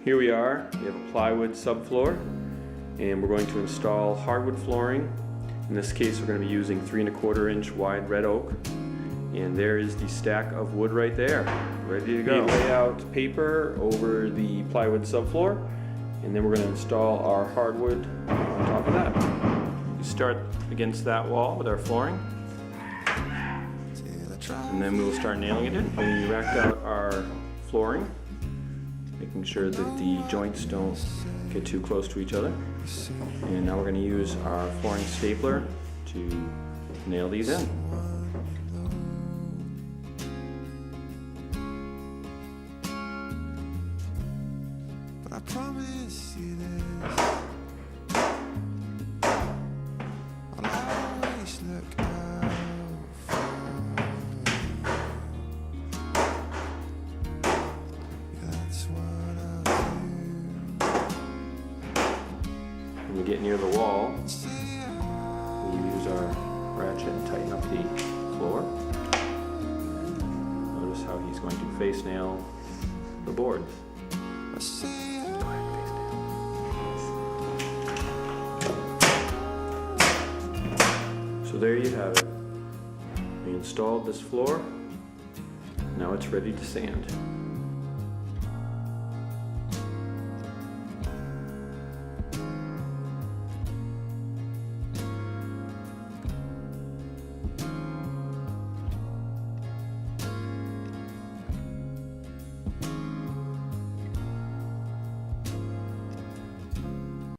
Here we are, we have a plywood subfloor and we're going to install hardwood flooring. In this case we're going to be using 3¼ inch wide red oak, and there is the stack of wood right there, ready to go. We lay out paper over the plywood subfloor and then we're going to install our hardwood on top of that. We start against that wall with our flooring and then we'll start nailing it in. We erect out our flooring, making sure that the joints don't get too close to each other. And now we're going to use our flooring stapler to nail these in. But I promise you this, I'll always look out for you. That's what I'll do. When we get near the wall, we'll use our ratchet and tighten up the floor. Notice how he's going to face nail the boards. I say So there you have it. We installed this floor. Now it's ready to sand.